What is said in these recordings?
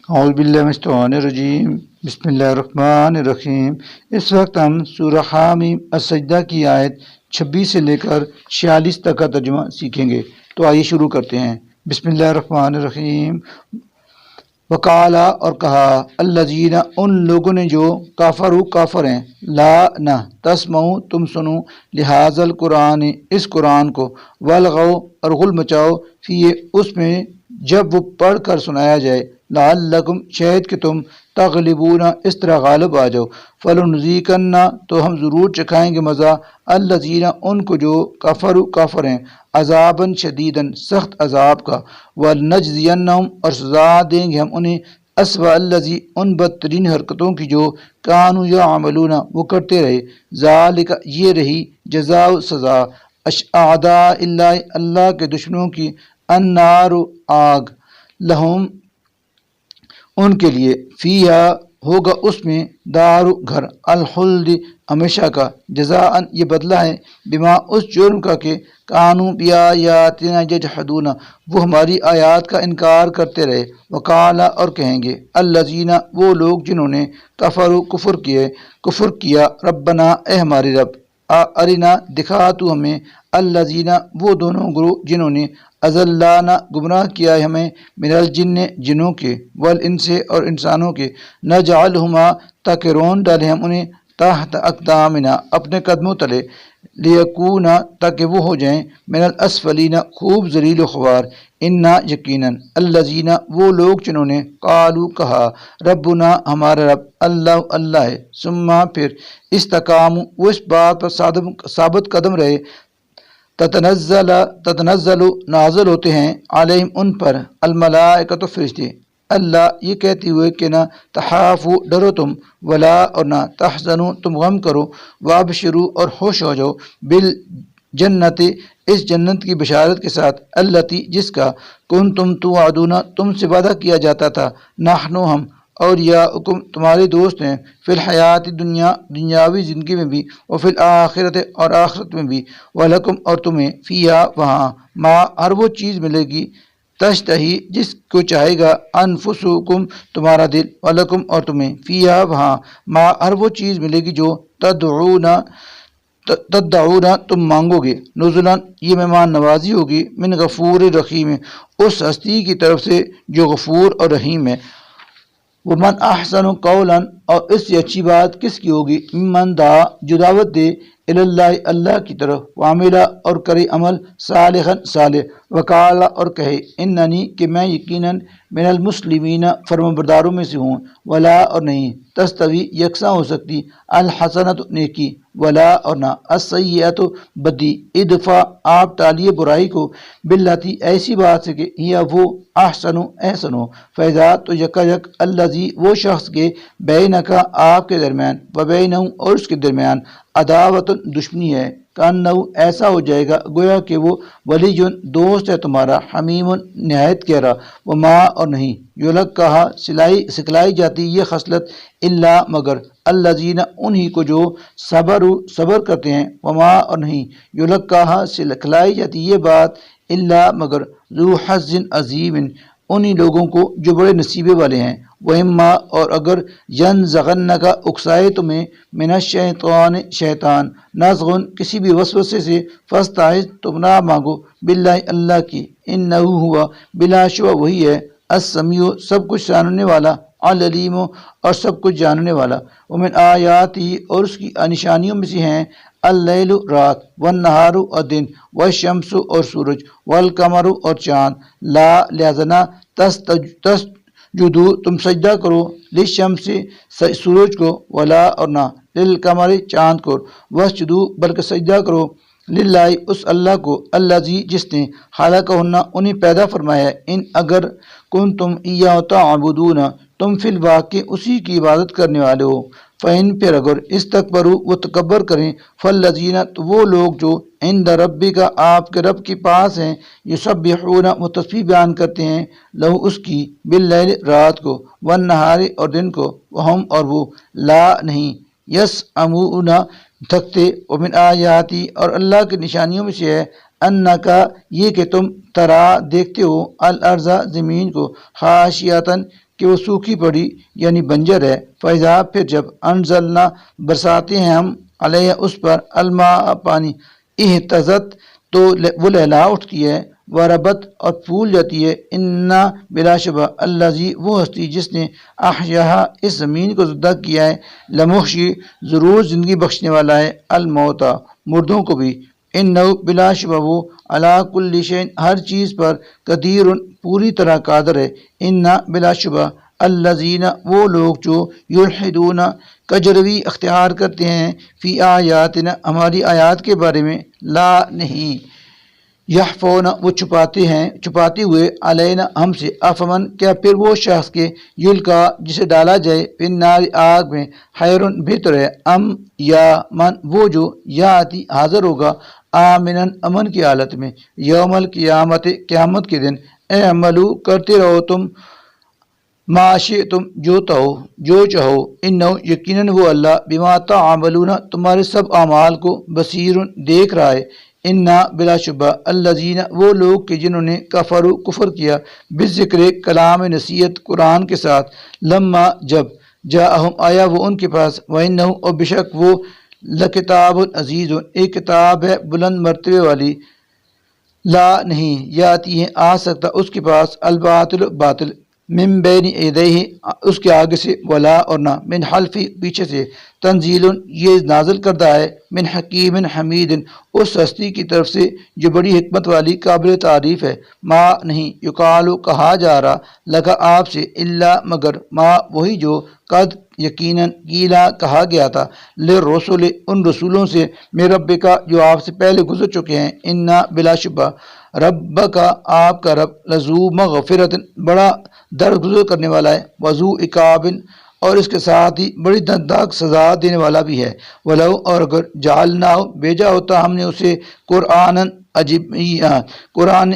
اعوذ باللہ من الشیطان الرجیم، بسم اللہ الرحمن الرحیم۔ اس وقت ہم سورہ ہا میم السجدہ کی آیت 26 سے لے کر 46 تک کا ترجمہ سیکھیں گے۔ تو آئیے شروع کرتے ہیں۔ بسم اللہ الرحمن الرحیم۔ وقالا اور کہا، الذین ان لوگوں نے جو کافروا کافر ہیں، لا نہ تسمعوا تم سنو لہذا القرآن اس قرآن کو، والغوا اور غل مچاؤ فی اس میں جب وہ پڑھ کر سنایا جائے، لعلکم شاید کہ تم تغلبون اس طرح غالب آ جاؤ، فلنذیقن تو ہم ضرور چکھائیں گے مزہ، الذین ان کو جو کفروا کافر ہیں، عذاباً شدیداً سخت عذاب کا، ولنجزینہم اور سزا دیں گے ہم انہیں، اسوأ الذی ان بدترین حرکتوں کی جو کانوا یعملون وہ کرتے رہے، ذالک یہ رہی جزاء سزا، اعداء اللہ اللہ کے دشمنوں کی، النار آگ، لہم ان کے لیے، فیہا ہوگا اس میں، دار گھر، الخلد ہمیشہ کا، جزاء یہ بدلہ ہے، بما اس جرم کا کہ کانوا بآیاتنا یجحدون وہ ہماری آیات کا انکار کرتے رہے، وقالا اور کہیں گے، الذین وہ لوگ جنہوں نے کفروا کفر کیا، ربنا اے ہمارے رب، ارنا دکھا تو ہمیں، الذین وہ دونوں گروہ جنہوں نے اضلانا گمراہ کیا ہے ہمیں، من الجن جنوں کے، والانس اور انسانوں کے، نجعلہما تاکہ رون ڈالیں ہم انہیں، تحت اقدامنا اپنے قدموں تلے، لیکونا تاکہ وہ ہو جائیں، من الاسفلین خوب ذلیل و خوار، انا یقیناً، الذین وہ لوگ جنہوں نے قالوا کہا، ربنا ہمارا رب اللہ اللہ ہے، ثم پھر استقاموا وہ اس بات پر ثابت قدم رہے، تتنزل نازل ہوتے ہیں، علیہم ان پر، الملائکۃ فرشتے، اللہ یہ کہتے ہوئے کہ نہ تخافوا ڈرو تم، ولا اور نہ تحزنوا تم غم کرو، وابشروا اور خوش ہو جاؤ، بالجنت اس جنت کی بشارت کے ساتھ، التی جس کا کنتم توعدون تم سے وعدہ کیا جاتا تھا، نحن ہم، اولیاؤکم تمہارے دوست ہیں، فی الحیات دنیا دنیاوی زندگی میں بھی، وفی الآخرت اور آخرت میں بھی، ولکم اور تمہیں، فیہا وہاں، ما ہر وہ چیز ملے گی، تشتہی جس کو چاہے گا، انفسکم تمہارا دل، ولکم اور تمہیں، فیہا وہاں، ما ہر وہ چیز ملے گی جو تدعون تم مانگو گے، نزلا یہ مہمان نوازی ہوگی، من غفور رحیم اس ہستی کی طرف سے جو غفور اور رحیم ہے، ومن احسن قولا اور اس سے اچھی بات کس کی ہوگی، ممن دعا جو دعوت دے، اللہ اللہ کی طرف، وعملا اور کرے عمل، صالحا صالح، وقال اور کہے، اننی کہ میں یقیناً من المسلمین فرمانبرداروں میں سے ہوں، ولا اور نہیں تستوی یکساں ہو سکتی، الحسنۃ نیکی، ولا اور نہ السیئۃ بدی، ادفع آپ ٹالیے برائی کو، باللتی ایسی بات سے کہ ہی وہ احسن احسن ہو، فیضا تو یکا یک، الذی وہ شخص کے، بینک آپ کے درمیان، وبینہ اور اس کے درمیان، عداوت دشمنی ہے، کانہ ایسا ہو جائے گا گویا کہ وہ ولی دوست ہے تمہارا، حمیم نہایت گہرا، وما اور نہیں یلقاہا سکھلائی جاتی یہ خصلت، الا مگر، الذین انہی کو جو صبر کرتے ہیں، وما اور نہیں یلقاہا سکھلائی جاتی یہ بات، الا مگر، ذو حظ عظیم انہی لوگوں کو جو بڑے نصیبے والے ہیں، وَإِمَّا اور اگر يَنزَغَنَّكَ اکسائے تمہیں، من الشیطان شیطان، نزغن کسی بھی وسوسے سے، فاستعذ تم نہ مانگو، باللہ اللہ کی، انہ ہوا بلا شبہ وہی ہے، السمیع سب کچھ جاننے والا، العلیم اور سب کچھ جاننے والا، ومن آیاتی اور اس کی نشانیوں میں سے ہیں، اللیل رات، والنہار اور دن، والشمس اور سورج، والقمر اور چاند، لا لہذا تسجدو تم سجدہ کرو، للشمس سورج کو، ولا اور نہ للقمر چاند کو، واسجدو بلکہ سجدہ کرو، للہ اس اللہ کو، الذی جس نے خلقہن انہیں پیدا فرمایا ہے، ان اگر کنتم ایاہ تعبدون تم فی الواقع اسی کی عبادت کرنے والے ہو، فإن پھر اگر استکبروا وہ تکبر کریں، فالذین تو وہ لوگ جو عند ربک آپ کے رب کے پاس ہیں، یسبحون وہ تسبیح بیان کرتے ہیں، لہو اس کی، باللیل رات کو، والنہار اور دن کو، وہم اور وہ، لا نہیں، یسعمون تھکتے، ومن آیاتی اور اللہ کی نشانیوں میں سے ہے، انکا یہ کہ تم ترا دیکھتے ہو، الارض زمین کو، خاشیاتن کہ وہ سوکھی پڑی یعنی بنجر ہے، فیضا پھر جب انزلنا برساتے ہیں ہم علیہ اس پر الماء پانی، اہتزت تو وہ لہلا اٹھتی ہے، وربت اور پھول جاتی ہے، انا بلا شبہ الذی وہ ہستی جس نے احیاہا اس زمین کو زندہ کیا ہے، لمحشی ضرور زندگی بخشنے والا ہے، الموتا مردوں کو بھی، انہو بلا شبہ وہ علی کل شیء ہر چیز پر قدیر پوری طرح قادر ہے، انا بلا شبہ الذین وہ لوگ جو یلحدون کجروی اختیار کرتے ہیں فی آیاتنا ہماری آیات کے بارے میں، لا نہیں، یحفون وہ چھپاتے ہوئے علینا ہم سے، افمن کیا پھر وہ شخص کے یلقا جسے ڈالا جائے النار آگ میں، خیرن بہتر ہے، ام یا من وہ جو یاتی حاضر ہوگا آمنن امن کی حالت میں، یوم القیامت قیامت کے دن، اعملو کرتے رہو تم ما شئتم جو چاہو، انہو یقیناً وہ اللہ بما تعملون تمہارے سب اعمال کو بصیر دیکھ رہا ہے، انا بلا شبہ الذین وہ لوگ کہ جنہوں نے کفر کیا بالذکر کلام نصیحت قرآن کے ساتھ، لما جب جاءہم آیا وہ ان کے پاس، وانہ اور بے شک وہ لکتاب عزیز ایک کتاب ہے بلند مرتبے والی، لا نہیں یاتی ہے آ سکتا اس کے پاس الباطل باطل، من بین ایدیہ اس کے آگے سے، ولا اور نہ، من خلفی پیچھے سے، تنزیل یہ نازل کردہ ہے، من حکیم حمید اس ہستی کی طرف سے جو بڑی حکمت والی قابل تعریف ہے، ما نہیں یقالو کہا جا رہا لگا آپ سے، الا مگر ما وہی جو قد یقیناً قیلا کہا گیا تھا، للرسل ان رسولوں سے، من ربک جو آپ سے پہلے گزر چکے ہیں، انا بلا شبہ رب کا آپ کا رب لذو مغفرت بڑا درگزر کرنے والا ہے، وذو عقاب اور اس کے ساتھ ہی بڑی دردناک سزا دینے والا بھی ہے، ولو اور اگر جعلنا بھیجا ہوتا ہم نے اسے قرآن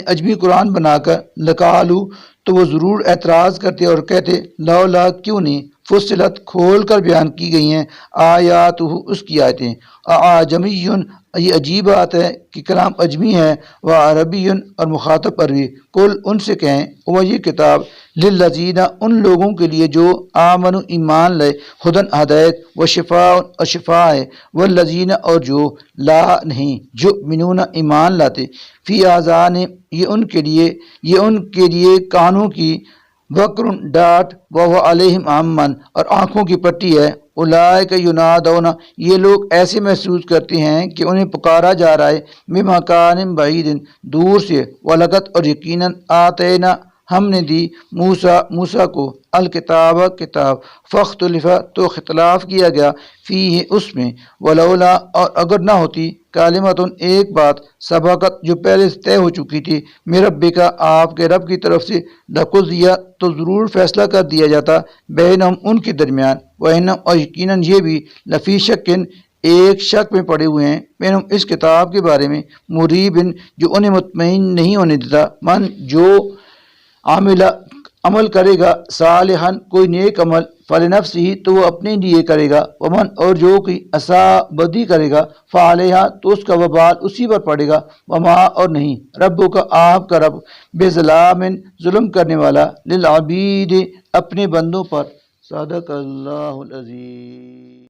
عجمی قرآن بنا کر، لقالو تو وہ ضرور اعتراض کرتے اور کہتے، لولا کیوں نہیں، فصلت کھول کر بیان کی گئی ہیں، آیاتہ اس کی آیتیں، اعجمی یہ عجیب بات ہے کہ کلام اجمی ہے، وہ عربی اور مخاطب عربی، کل ان سے کہیں وہ یہ کتاب للذین ان لوگوں کے لیے جو آمنوا ایمان لائے، ہدن ہدایت، و شفاء اور شفا ہے، والذین اور جو لا نہیں یؤمنون ایمان لاتے، فی آذان یہ ان کے لیے کانوں کی، وقر ڈانٹ، وہ علیہم امن اور آنکھوں کی پٹی ہے، اولئک ینادون یہ لوگ ایسے محسوس کرتے ہیں کہ انہیں پکارا جا رہا ہے، من مکان بعید دور سے، ولقد اور یقیناً آتینا ہم نے دی موسیٰ کو الکتاب کتاب، فاختلف تو اختلاف کیا گیا فیہ اس میں، ولولا اور اگر نہ ہوتی کلمۃ ایک بات، سبقت جو پہلے سے طے ہو چکی تھی، من ربک آپ کے رب کی طرف سے، لقضی تو ضرور فیصلہ کر دیا جاتا، بینہم ان کے درمیان، وانہم اور یقیناً یہ بھی لفی شک ایک شک میں پڑے ہوئے ہیں، مینہم اس کتاب کے بارے میں، مریب جو انہیں مطمئن نہیں ہونے دیتا، من جو عمل کرے گا صالحاً کوئی نیک عمل، فلنفسہ ہی تو وہ اپنے لیے کرے گا، ومن اور جو کوئی بدی کرے گا فعلیہا تو اس کا وبال اسی پر پڑے گا، وما اور نہیں ربک آپ کا رب بظلام ظلم کرنے والا للعبید اپنے بندوں پر، صدق اللہ العظیم۔